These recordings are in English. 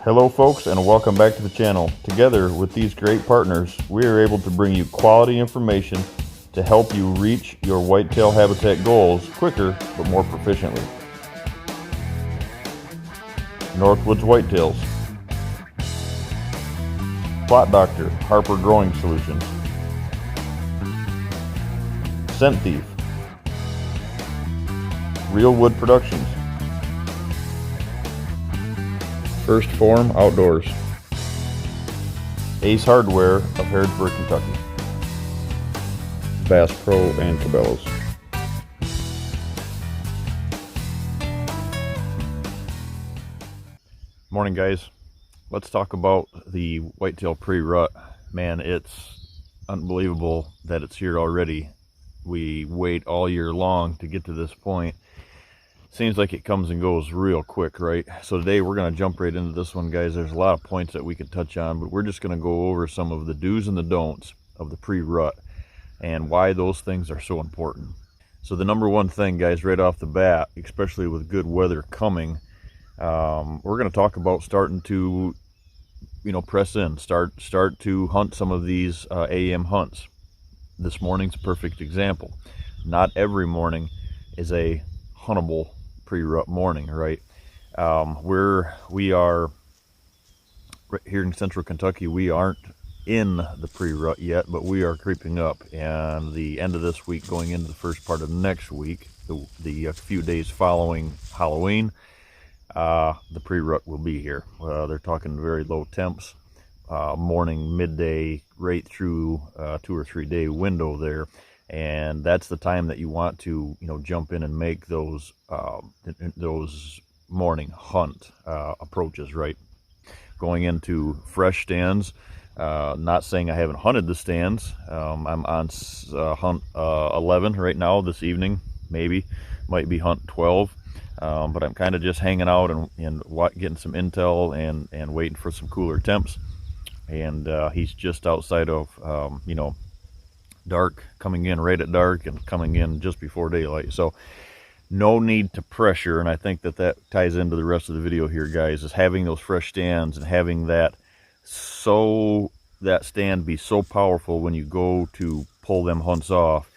Hello folks, and welcome back to the channel. Together with these great partners, we are able to bring you quality information to help you reach your whitetail habitat goals quicker but more proficiently. Northwoods Whitetails, Plot Doctor Harper Growing Solutions, Scent Thief, Real Wood Productions, First Form Outdoors, Ace Hardware of Harrodsburg, Kentucky, Bass Pro and Cabela's. Morning guys, let's talk about the Whitetail Pre Rut. Man, it's unbelievable that it's here already. We wait all year long to get to this point. Seems like it comes and goes real quick, right? So today we're going to jump right into this one, guys. There's a lot of points that we could touch on, but we're just going to go over some of the do's and the don'ts of the pre-rut and why those things are so important. So the number one thing, guys, right off the bat, especially with good weather coming, we're going to talk about starting to, press in, start to hunt some of these AM hunts. This morning's a perfect example. Not every morning is a huntable pre-rut morning, right? We are right here in central Kentucky. We aren't in the pre-rut yet, but we are creeping up, and the end of this week going into the first part of next week, the few days following Halloween, the pre-rut will be here. They're talking very low temps, morning, midday, right through 2 or 3 day window there. And that's the time that you want to, jump in and make those morning hunt approaches, right? Going into fresh stands, not saying I haven't hunted the stands. I'm on hunt 11 right now this evening, might be hunt 12. But I'm kind of just hanging out and getting some intel and waiting for some cooler temps. And he's just outside of, dark, coming in right at dark and coming in just before daylight. So no need to pressure, and I think that ties into the rest of the video here, guys, is having those fresh stands and having that stand be so powerful when you go to pull them hunts off.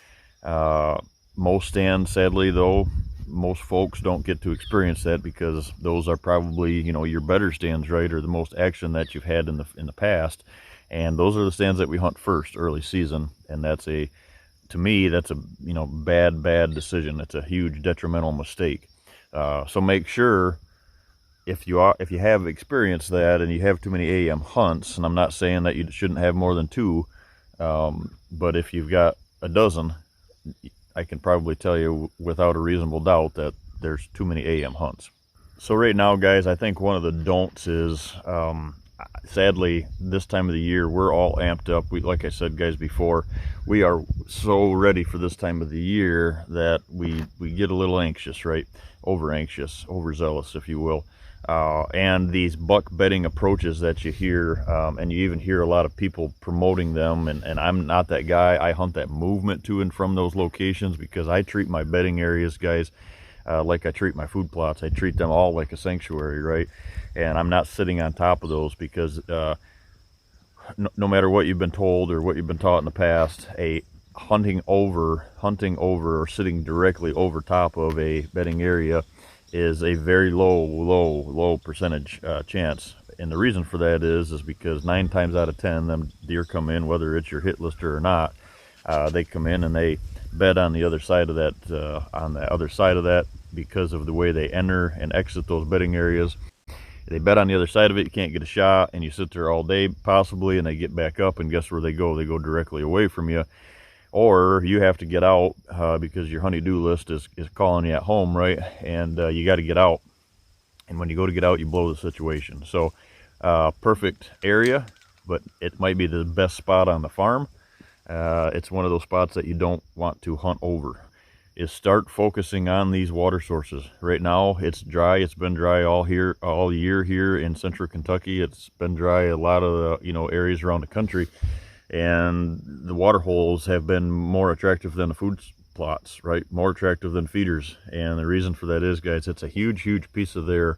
Most stands, sadly though, most folks don't get to experience that because those are probably, your better stands, right, or the most action that you've had in the past. And those are the stands that we hunt first early season, and to me that's a bad decision. It's a huge detrimental mistake. So make sure if you have experienced that and you have too many AM hunts, and I'm not saying that you shouldn't have more than 2, but if you've got a dozen, I can probably tell you without a reasonable doubt that there's too many AM hunts. So right now, guys, I think one of the don'ts is, sadly, this time of the year, we're all amped up. Like I said, guys, before, we are so ready for this time of the year that we get a little anxious, right? Over anxious, overzealous, if you will. And these buck bedding approaches that you hear, and you even hear a lot of people promoting them, and I'm not that guy. I hunt that movement to and from those locations because I treat my bedding areas, guys, like I treat my food plots. I treat them all like a sanctuary, right? And I'm not sitting on top of those because no matter what you've been told or what you've been taught in the past, hunting over or sitting directly over top of a bedding area is a very low percentage chance. And the reason for that is because 9 times out of 10 them deer come in, whether it's your hit lister or not, they come in and they bed on the other side of that, because of the way they enter and exit those bedding areas. They bed on the other side of it, you can't get a shot, and you sit there all day possibly, and they get back up, and guess where they go? They go directly away from you. Or you have to get out because your honey-do list is calling you at home, right? And you got to get out. And when you go to get out, you blow the situation. So perfect area, but it might be the best spot on the farm. It's one of those spots that you don't want to hunt over. Is start focusing on these water sources. Right now it's dry. It's been dry all year here in central Kentucky. It's been dry a lot of the areas around the country, and the water holes have been more attractive than the food plots, right? More attractive than feeders. And the reason for that is, guys, it's a huge piece of their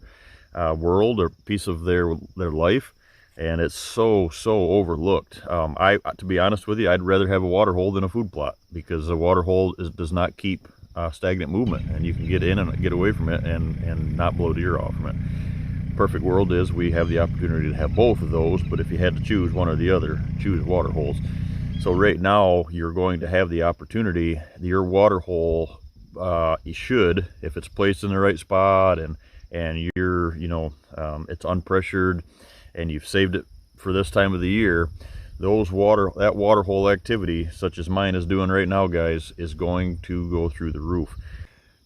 world or piece of their life, and it's so overlooked. To be honest with you, I'd rather have a water hole than a food plot, because a water hole does not keep stagnant movement, and you can get in and get away from it and not blow deer off from it. Perfect world is we have the opportunity to have both of those, but if you had to choose one or the other, choose water holes. So right now you're going to have the opportunity. Your water hole, you should, if it's placed in the right spot and you're, it's unpressured and you've saved it for this time of the year, that water hole activity, such as mine is doing right now, guys, is going to go through the roof.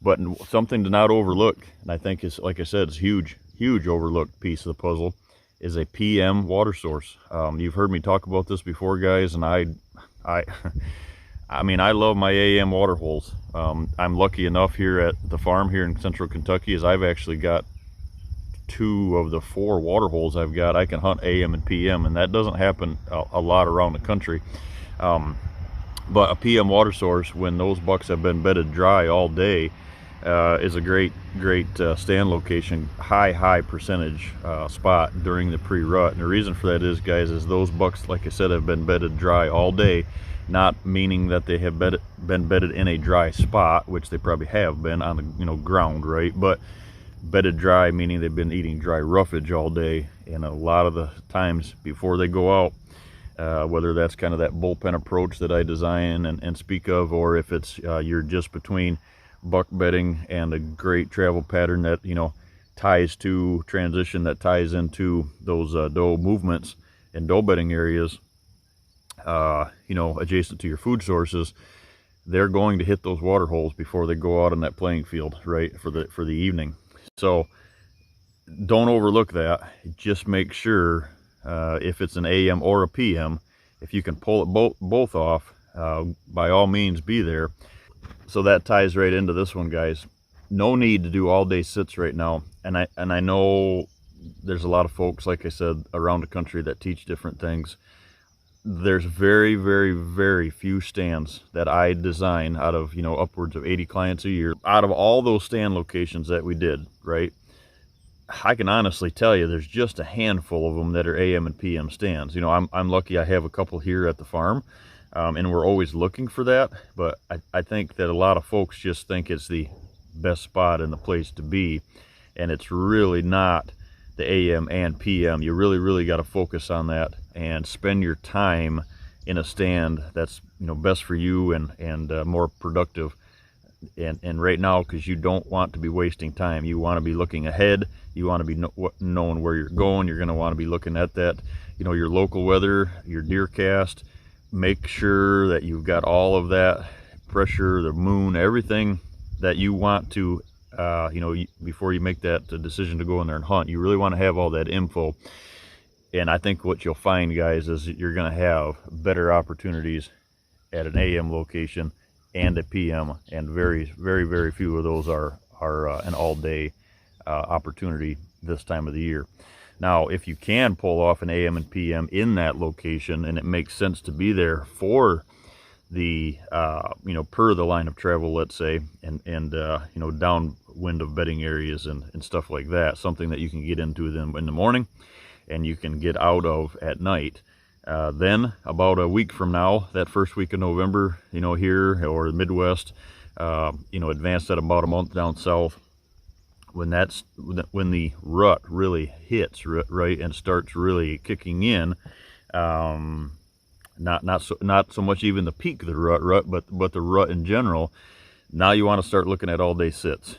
But something to not overlook, and I think is, like I said, it's huge overlooked piece of the puzzle, is a PM water source. You've heard me talk about this before, guys, and I mean, I love my AM water holes. I'm lucky enough here at the farm here in central Kentucky, as I've actually got 2 of the 4 water holes I've got. I can hunt AM and PM, and that doesn't happen a lot around the country. But a PM water source, when those bucks have been bedded dry all day, is a great stand location, high percentage spot during the pre-rut. And the reason for that is, guys, is those bucks, like I said, have been bedded dry all day, not meaning that they have been bedded in a dry spot, which they probably have been on the ground, right? But bedded dry meaning they've been eating dry roughage all day, and a lot of the times before they go out, whether that's kind of that bullpen approach that I design and speak of, or if it's you're just between buck bedding and a great travel pattern that ties into those doe movements and doe bedding areas, adjacent to your food sources, they're going to hit those water holes before they go out on that playing field, right, for the evening. So don't overlook that. Just make sure, if it's an AM or a PM, if you can pull it both off, by all means be there. So that ties right into this one, guys. No need to do all day sits right now, and I know there's a lot of folks, like I said, around the country that teach different things. There's very few stands that I design out of upwards of 80 clients a year. Out of all those stand locations that we did, right, I can honestly tell you there's just a handful of them that are AM and PM stands. I'm lucky I have a couple here at the farm, and we're always looking for that. But I think that a lot of folks just think it's the best spot and the place to be, and it's really not the AM and PM. You really got to focus on that and spend your time in a stand that's best for you and more productive. And right now, because you don't want to be wasting time, you want to be looking ahead. You want to be knowing where you're going. You're going to want to be looking at that, your local weather, your deer cast. Make sure that you've got all of that pressure, the moon, everything that you want to before you make that decision to go in there and hunt. You really want to have all that info. And I think what you'll find, guys, is that you're going to have better opportunities at an AM location and a PM, and very few of those are an all-day opportunity this time of the year. Now, if you can pull off an AM and PM in that location, and it makes sense to be there for the per the line of travel, let's say, and downwind of bedding areas and stuff like that, something that you can get into them in the morning and you can get out of at night. Then about a week from now, that first week of November, here or the Midwest, advanced at about a month down south, when the rut really hits, right, and starts really kicking in, not so much even the peak of the rut, but the rut in general. Now you want to start looking at all day sits.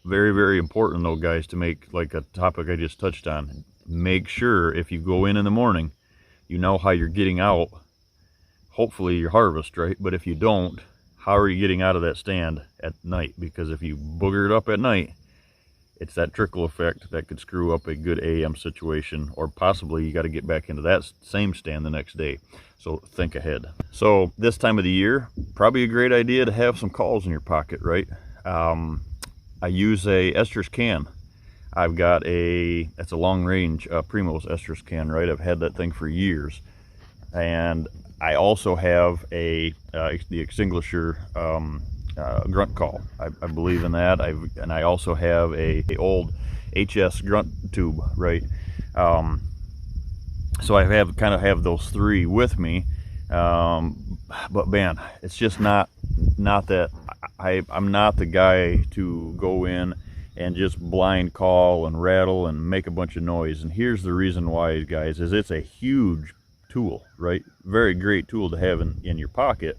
Very important though, guys, to make, like a topic I just touched on, make sure if you go in the morning, you know how you're getting out, hopefully your harvest, right? But if you don't, how are you getting out of that stand at night? Because if you booger it up at night, it's that trickle effect that could screw up a good AM situation, or possibly you got to get back into that same stand the next day. So think ahead. So this time of the year, probably a great idea to have some calls in your pocket, right? I use a estrus can. I've got it's a long range Primos estrus can, right? I've had that thing for years. And I also have the extinguisher grunt call. I believe in that. And I also have a old HS grunt tube, right? So I kind of have those three with me. But man, it's just not that I'm not the guy to go in and just blind call and rattle and make a bunch of noise. And here's the reason why, guys, is it's a huge tool, right? Very great tool to have in your pocket.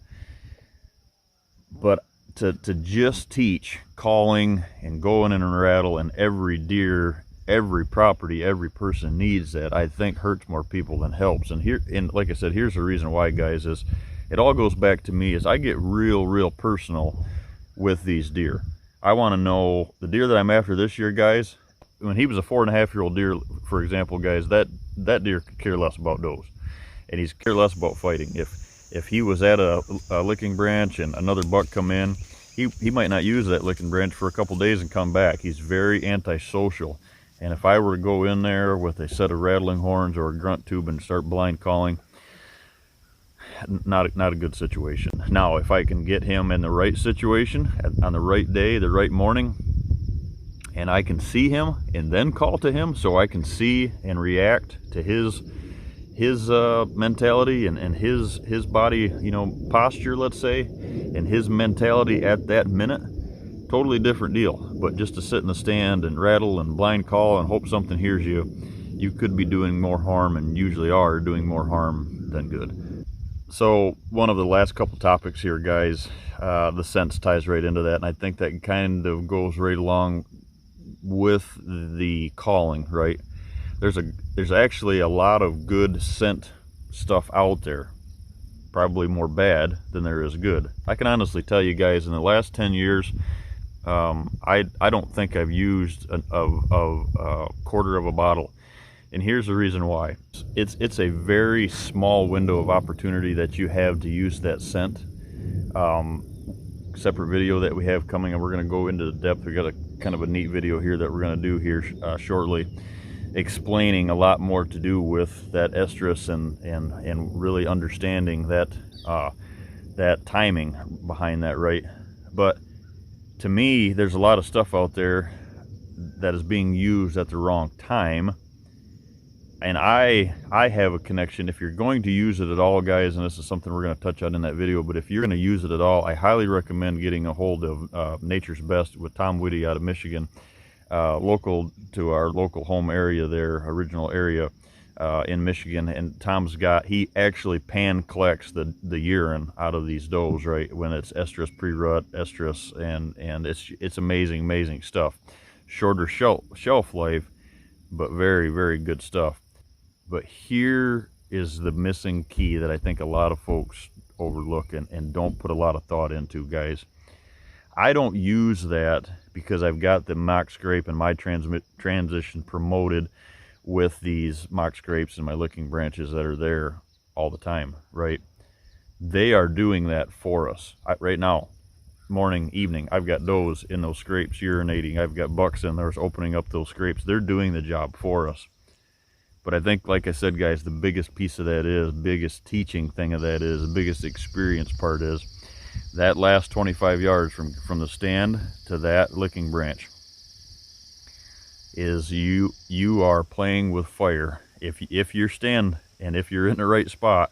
But to just teach calling and going in and rattle, and every deer, every property, every person needs that, I think hurts more people than helps. And like I said, here's the reason why, guys, is it all goes back to me. Is I get real personal with these deer. I want to know the deer that I'm after this year, guys. When he was a 4.5-year-old deer, for example, guys, that deer could care less about does, and he's care less about fighting. If he was at a licking branch and another buck come in, he might not use that licking branch for a couple days and come back. He's very antisocial. And if I were to go in there with a set of rattling horns or a grunt tube and start blind calling, not a good situation. Now, if I can get him in the right situation on the right day, the right morning, and I can see him and then call to him, so I can see and react to his mentality and his body, posture, let's say, and his mentality at that minute, totally different deal. But just to sit in the stand and rattle and blind call and hope something hears you could be doing more harm, and usually are doing more harm than good. So one of the last couple topics here, guys, the sense ties right into that, and I think that kind of goes right along with the calling, right? There's actually a lot of good scent stuff out there, probably more bad than there is good. I can honestly tell you guys, in the last 10 years, I don't think I've used a quarter of a bottle. And here's the reason why. It's a very small window of opportunity that you have to use that scent. Separate video that we have coming, and we're going to go into the depth. We got a kind of a neat video here that we're going to do here shortly, explaining a lot more to do with that estrus and really understanding that that timing behind that, right? But to me, there's a lot of stuff out there that is being used at the wrong time. And I have a connection. If you're going to use it at all, guys, and this is something we're going to touch on in that video, but if you're going to use it at all, I highly recommend getting a hold of Nature's Best with Tom Whitty out of Michigan, local to our local home area there, original area in Michigan. And he actually pan collects the urine out of these does, right, when it's estrus, pre-rut, estrus, and it's amazing stuff. Shorter shelf life, but very good stuff. But here is the missing key that I think a lot of folks overlook and don't put a lot of thought into, guys. I don't use that because I've got the mock scrape and my transition promoted with these mock scrapes and my licking branches that are there all the time, right? They are doing that for us. Right now, morning, evening, I've got does in those scrapes urinating. I've got bucks in there opening up those scrapes. They're doing the job for us. But I think, like I said, guys, the biggest piece of that is, biggest teaching thing of that is, the biggest experience part is, that last 25 yards from the stand to that licking branch is you are playing with fire. If you're stand and if you're in the right spot,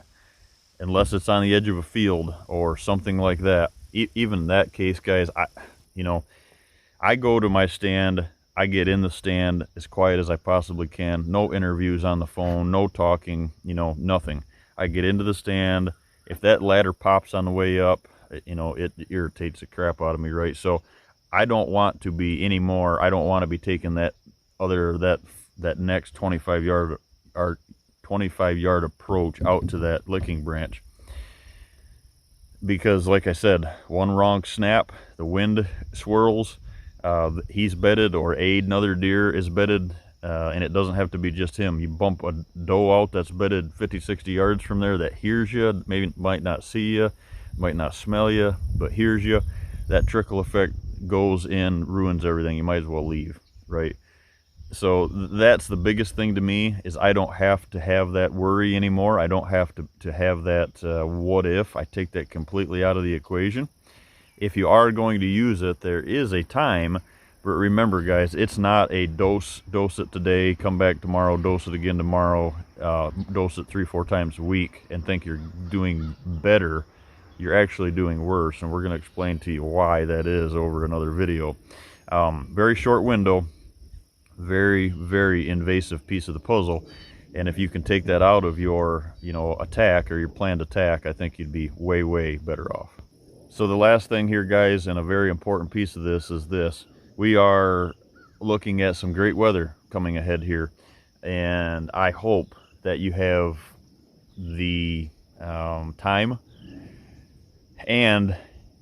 unless it's on the edge of a field or something like that, even in that case, guys, I go to my stand, I get in the stand as quiet as I possibly can, no interviews on the phone, no talking, nothing. I get into the stand. If that ladder pops on the way up, it irritates the crap out of me, right? So I don't want to be anymore. I don't want to be taking that next 25 yard approach out to that licking branch, because, like I said, one wrong snap, the wind swirls, he's bedded, or another deer is bedded, and it doesn't have to be just him. You bump a doe out that's bedded 50-60 yards from there that hears you, might not see you, might not smell you, but hears you. That trickle effect goes in, ruins everything. You might as well leave, right? So that's the biggest thing to me, is I don't have to have that worry anymore. I don't have to have that what if. I take that completely out of the equation. If you are going to use it, there is a time. But remember, guys, it's not a dose it today, come back tomorrow, dose it again tomorrow, dose it 3-4 times a week and think you're doing better. You're actually doing worse, and we're going to explain to you why that is over another video. Very short window, very, very invasive piece of the puzzle. And if you can take that out of your, attack or your planned attack, I think you'd be way, way better off. So the last thing here, guys, and a very important piece of this is this. We are looking at some great weather coming ahead here, and I hope that you have the time and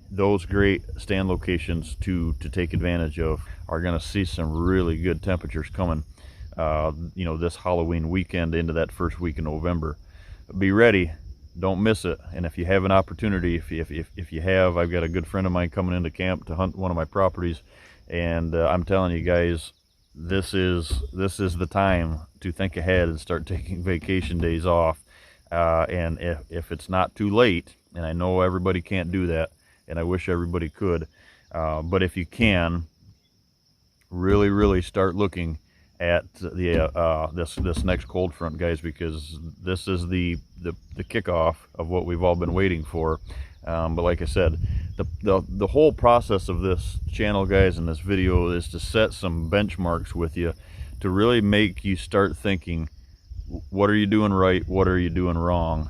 those great stand locations to take advantage of. Are going to see some really good temperatures coming, this Halloween weekend into that first week in November. Be ready. Don't miss it. And if you have an opportunity, if you have, I've got a good friend of mine coming into camp to hunt one of my properties. And I'm telling you guys, this is the time to think ahead and start taking vacation days off. And if it's not too late, and I know everybody can't do that, and I wish everybody could, but if you can, really, really start looking at the this next cold front, guys, because this is the kickoff of what we've all been waiting for. But like I said, the whole process of this channel, guys, and this video is to set some benchmarks with you to really make you start thinking, what are you doing right, what are you doing wrong?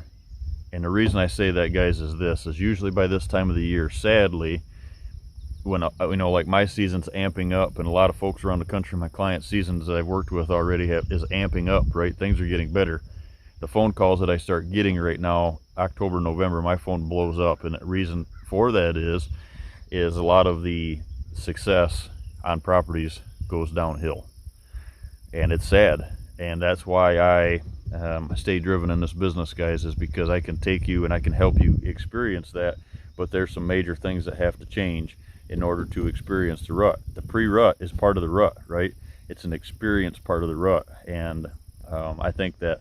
And the reason I say that, guys, is this is usually by this time of the year, sadly, when like my season's amping up, and a lot of folks around the country, my client seasons that I've worked with already is amping up, right? Things are getting better. The phone calls that I start getting right now, October, November, my phone blows up, and the reason for that is a lot of the success on properties goes downhill, and it's sad. And that's why I stay driven in this business, guys, is because I can take you and I can help you experience that. But there's some major things that have to change in order to experience the rut. The pre-rut is part of the rut, right? It's an experience part of the rut. And I think that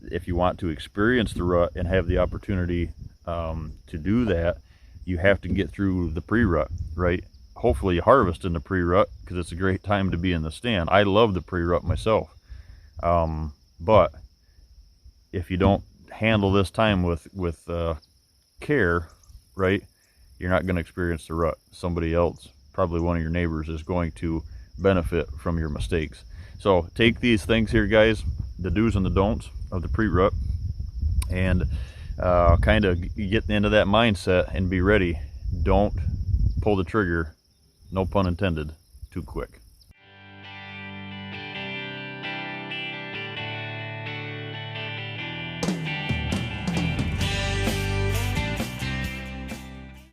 if you want to experience the rut and have the opportunity to do that, you have to get through the pre-rut, right? Hopefully you harvest in the pre-rut, because it's a great time to be in the stand. I love the pre-rut myself. But if you don't handle this time with care, right, you're not going to experience the rut. Somebody else, probably one of your neighbors, is going to benefit from your mistakes. So take these things here, guys, the do's and the don'ts of the pre-rut, and kind of get into that mindset and be ready. Don't pull the trigger, no pun intended, too quick.